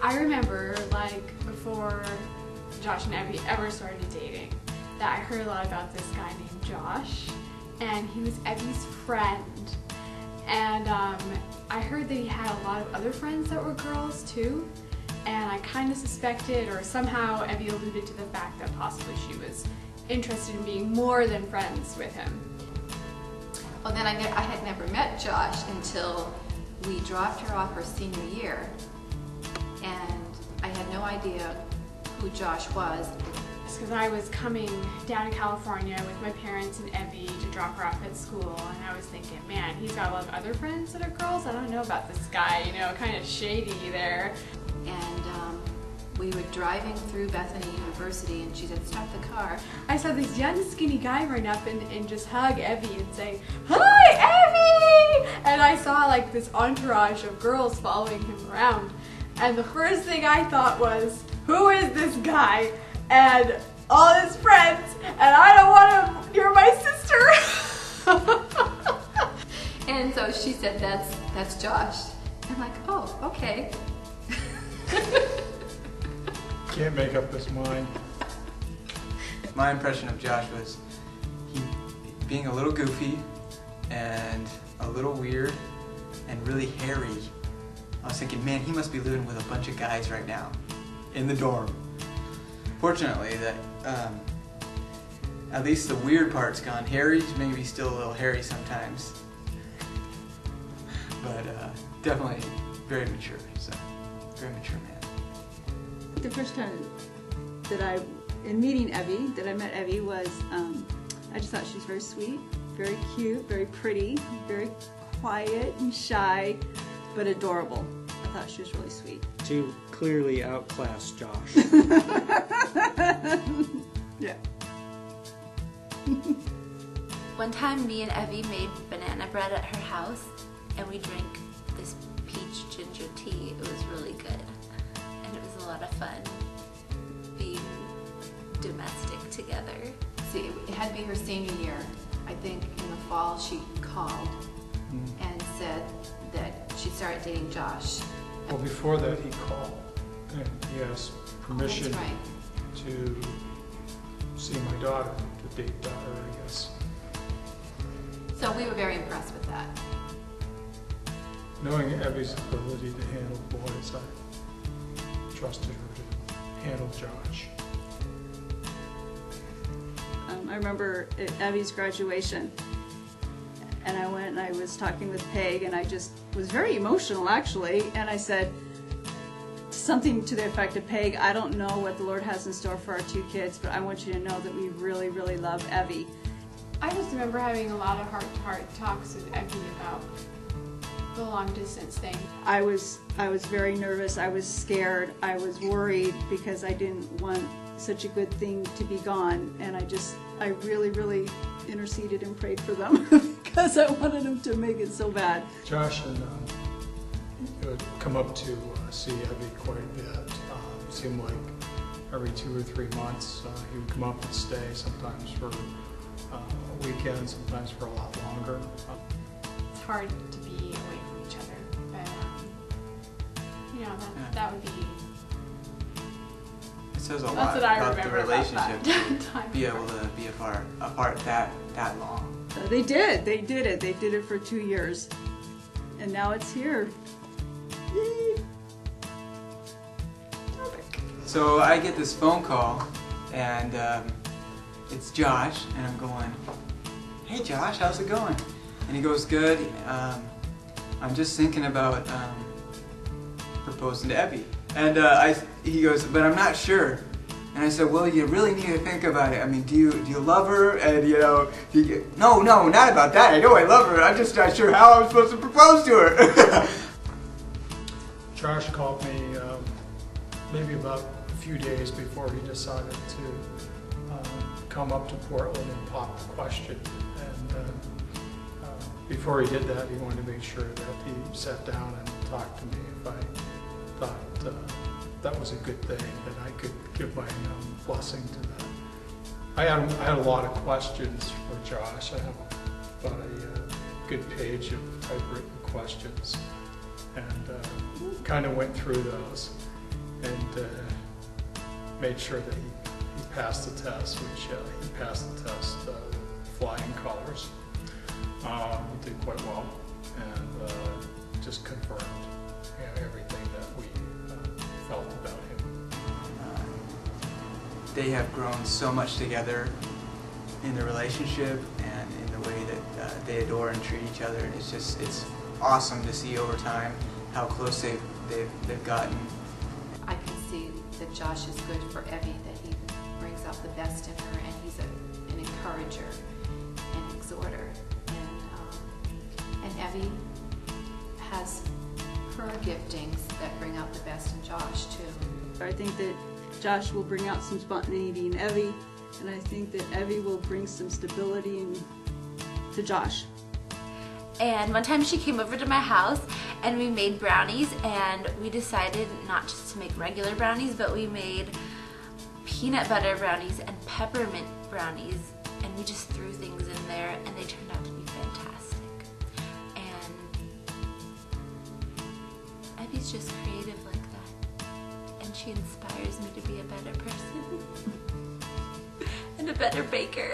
I remember, like, before Josh and Evie ever started dating, that I heard a lot about this guy named Josh, and he was Evie's friend. And I heard that he had a lot of other friends that were girls too, and I kind of suspected, or somehow Evie alluded to the fact that possibly she was interested in being more than friends with him. Well, then I had never met Josh until we dropped her off her senior year, and I had no idea who Josh was. It's because I was coming down to California with my parents and Evie to drop her off at school, and I was thinking, man, he's got a lot of other friends that are girls. I don't know about this guy, you know, kind of shady there. And we were driving through Bethany University, and she said, "Stop the car." I saw this young skinny guy run up and just hug Evie and say, "Hi, Evie!" And I saw like this entourage of girls following him around. And the first thing I thought was, who is this guy? And all his friends, and I don't want him near my sister. And so she said, that's Josh. I'm like, oh, okay. Can't make up his mind. My impression of Josh was he being a little goofy and a little weird and really hairy. I was thinking, man, he must be living with a bunch of guys right now in the dorm. Fortunately, that at least the weird part's gone. Harry's maybe still a little hairy sometimes, but definitely very mature. So, very mature man. The first time that in meeting Evie, that I met Evie was, I just thought she was very sweet, very cute, very pretty, very quiet and shy, but adorable. I thought she was really sweet. She clearly outclassed Josh. Yeah. One time me and Evie made banana bread at her house, and we drank this peach ginger tea. It was really good, and it was a lot of fun being domestic together. See, it had to be her senior year. I think in the fall she called and said that she started dating Josh. Well, before that he called and he asked permission That's right. to see my daughter, to date daughter, I guess. So we were very impressed with that. Knowing Evie's ability to handle boys, I trusted her to handle Josh. I remember at Evie's graduation, and I went and I was talking with Peg, and I just was very emotional actually, and I said something to the effect of, Peg, I don't know what the Lord has in store for our two kids, but I want you to know that we really, really love Evie. I just remember having a lot of heart-to-heart talks with Evie about the long-distance thing. I was very nervous, I was scared, I was worried because I didn't want such a good thing to be gone, and I really, really interceded and prayed for them because I wanted them to make it so bad. Josh and would come up to see Evie quite a bit. It seemed like every 2 or 3 months he would come up and stay, sometimes for a weekend, sometimes for a lot longer. It's hard to be away from each other, but you know, that would be. It says a That's lot what I about the remember about relationship that to time. be able to be apart that long. They did it. They did it for 2 years, and now it's here. Yay. So I get this phone call, and it's Josh, and I'm going, "Hey Josh, how's it going?" And he goes, "Good. I'm just thinking about proposing to Evie." And he goes, "But I'm not sure." And I said, "Well, you really need to think about it. I mean, do you love her?" And you know, no, not about that. I know I love her. I'm just not sure how I'm supposed to propose to her. Josh called me maybe about a few days before he decided to come up to Portland and pop the question. And before he did that, he wanted to make sure that he sat down and talked to me if I thought that was a good thing, that I could give my blessing to that. I had a lot of questions for Josh. I have about a good page of typewritten questions, and kind of went through those. and made sure that he passed the test, which he passed the test flying colors. He did quite well, and just confirmed everything that we felt about him. They have grown so much together in the relationship and in the way that they adore and treat each other. It's awesome to see over time how close they've gotten. I can see that Josh is good for Evie, that he brings out the best in her, and he's an encourager and exhorter. And Evie has her giftings that bring out the best in Josh too. I think that Josh will bring out some spontaneity in Evie, and I think that Evie will bring some stability to Josh. And one time she came over to my house and we made brownies, and we decided not just to make regular brownies, but we made peanut butter brownies and peppermint brownies, and we just threw things in there and they turned out to be fantastic. And Evie's just creative like that, and she inspires me to be a better person and a better baker.